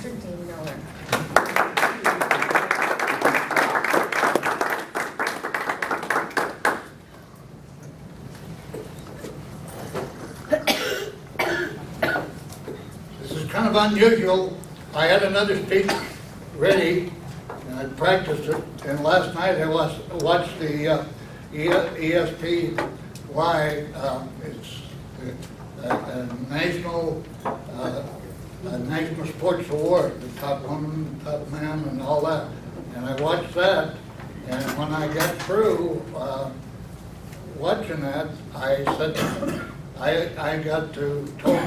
Mr. Dean Miller. This is kind of unusual. I had another speech ready, and I practiced it, and last night I watched the ESPY. It's a national sports award, the top woman, top man, and all that. And I watched that, and when I got through watching that, I said, I got to told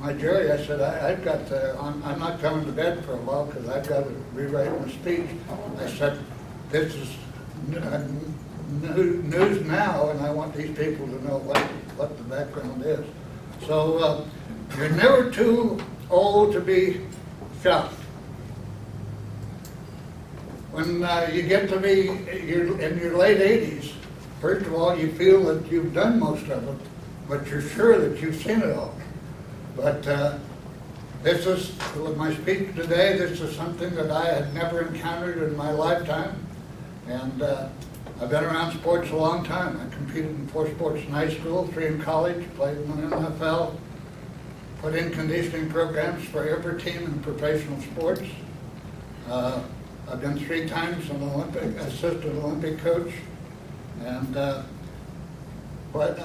my jury, I said, I've got to, I'm not coming to bed for a while because I've got to rewrite my speech. I said, this is news now, and I want these people to know what the background is. So you're never too old to be shocked. When you get to be in your late 80s, first of all, you feel that you've done most of it, but you're sure that you've seen it all. But this is, with my speech today, this is something that I had never encountered in my lifetime. And I've been around sports a long time. I competed in 4 sports in high school, 3 in college, played in the NFL, put in conditioning programs for every team in professional sports. I've been 3 times an assistant Olympic coach. And but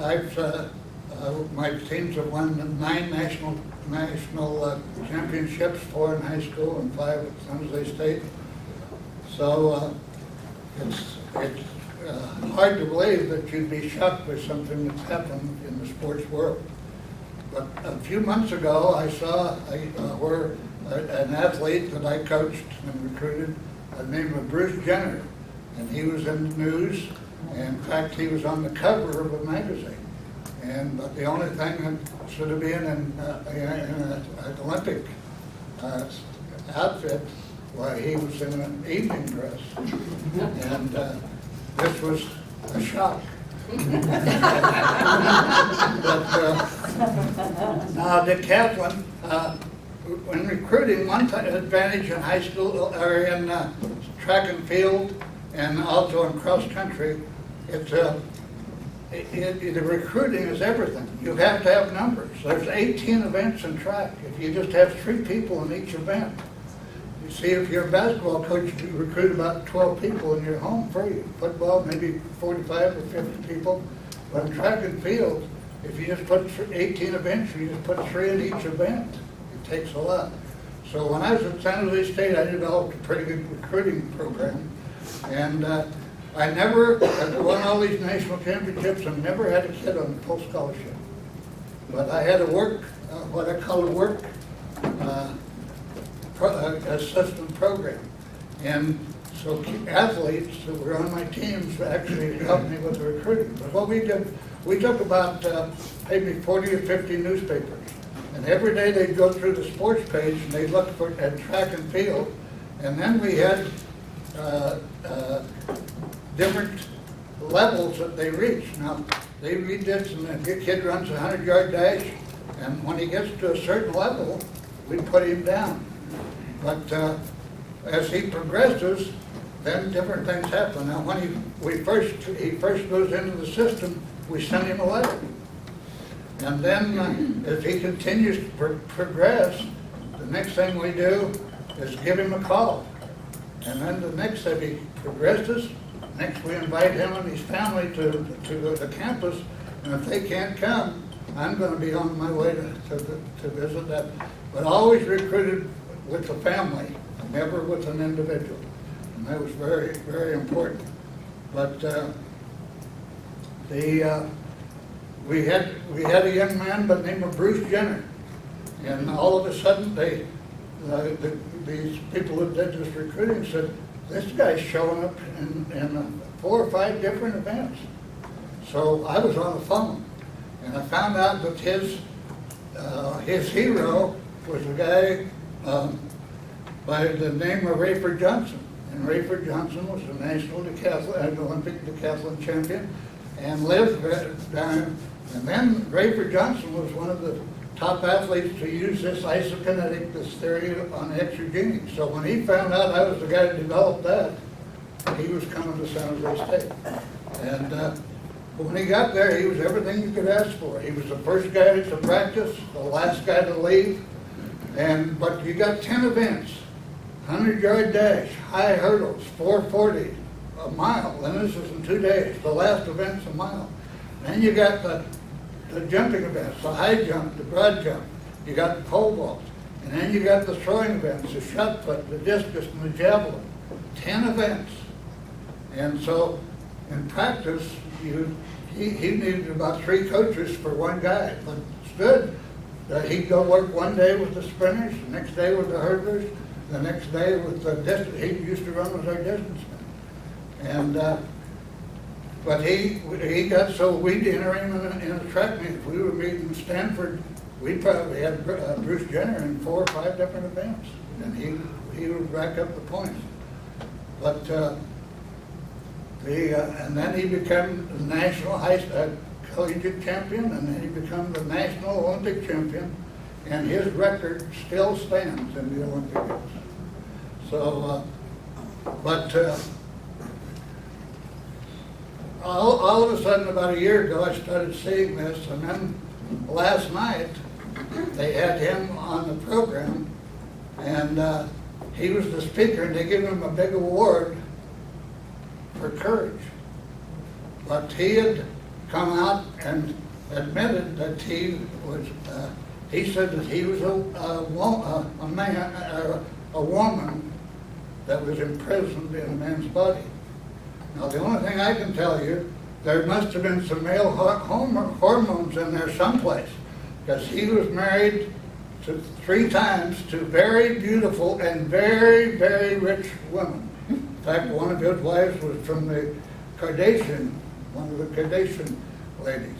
my teams have won 9 national championships, 4 in high school and 5 at San Jose State. So it's hard to believe that you'd be shocked by something that's happened in the sports world. But a few months ago, I saw where an athlete that I coached and recruited, named Bruce Jenner, and he was in the news. In fact, he was on the cover of a magazine. But the only thing that should have been in an Olympic outfit, well, he was in an evening dress. And this was a shock. Now, decathlon, when recruiting, one advantage in high school or in track and field and also in cross country, the recruiting is everything. You have to have numbers. There's 18 events in track. If you just have 3 people in each event, you see, if you're a basketball coach, you recruit about 12 people in your home free. Football, maybe 45 or 50 people. But in track and field, if you just put 18 events, you just put 3 in each event. It takes a lot. So when I was at San Jose State, I developed a pretty good recruiting program. And I never won all these national championships and never had a kid on full scholarship. But I had a what I call a work assistant program. And so athletes that were on my teams actually helped me with the recruiting. But what we did, we took about maybe 40 or 50 newspapers. And every day they'd go through the sports page and they'd look at track and field. And then we had different levels that they reach. Now, they read this, and the kid runs a 100-yard dash, and when he gets to a certain level, we put him down. But as he progresses, then different things happen. Now, when he first goes into the system, we send him a letter. And then as he continues to progress, the next thing we do is give him a call. And then the next, if he progresses, next we invite him and his family to go to campus. And if they can't come, I'm going to be on my way to visit that. But always recruited with the family, never with an individual. And that was very, very important. But we had a young man by the name of Bruce Jenner. And all of a sudden, these people who did this recruiting said, this guy's showing up in 4 or 5 different events. So I was on the phone, and I found out that his hero was a guy by the name of Rayford Johnson. And Rayford Johnson was a national Olympic decathlon champion and lived down. And then Rayford Johnson was one of the top athletes to use this isokinetic, this theory on exergenics. So when he found out I was the guy that developed that, he was coming to San Jose State. And when he got there, he was everything you could ask for. He was the first guy to practice, the last guy to leave. But you got 10 events, 100-yard dash, high hurdles, 440, a mile, and this is in 2 days. The last event's a mile. Then you got the jumping events, the high jump, the broad jump. You got the pole vault. And then you got the throwing events, the shot put, the discus, and the javelin. 10 events. And so in practice, he needed about 3 coaches for one guy. But it's good that he'd go work one day with the sprinters, the next day with the hurdlers, the next day with the distance. He used to run with our distance men. And but he got so we'd enter him in a track meet. If we were meeting in Stanford, we probably had Bruce Jenner in 4 or 5 different events, and he would rack up the points. But and then he became the national collegiate champion, and then he became the national Olympic champion, and his record still stands in the Olympic Games. So, all of a sudden, about a year ago, I started seeing this, and then last night, they had him on the program, and he was the speaker, and they gave him a big award for courage. But he had come out and admitted that he said that he was a man, a woman that was imprisoned in a man's body. Now, the only thing I can tell you, there must have been some male hormones in there someplace, because he was married 3 times to very beautiful and very, very rich women. In fact, one of his wives was from the Kardashian, one of the Kardashian ladies.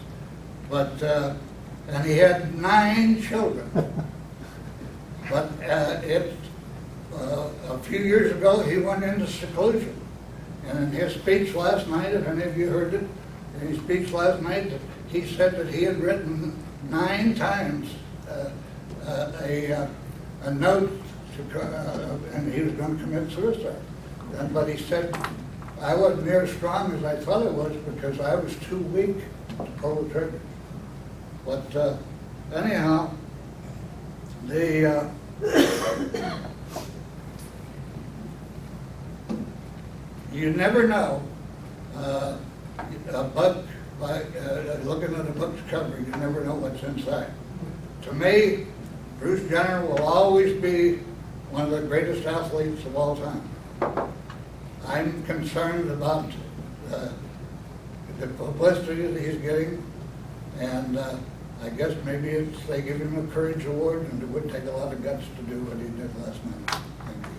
But, and he had 9 children. But a few years ago, he went into seclusion. And in his speech last night, if any of you heard it, in his speech last night, he said that he had written 9 times a note and he was going to commit suicide. But he said, I wasn't near as strong as I thought I was because I was too weak to pull the trigger. But anyhow, you never know. A book, by looking at a book's cover, you never know what's inside. To me, Bruce Jenner will always be one of the greatest athletes of all time. I'm concerned about the publicity that he's getting, and I guess maybe they give him a courage award, and it would take a lot of guts to do what he did last night. Thank you.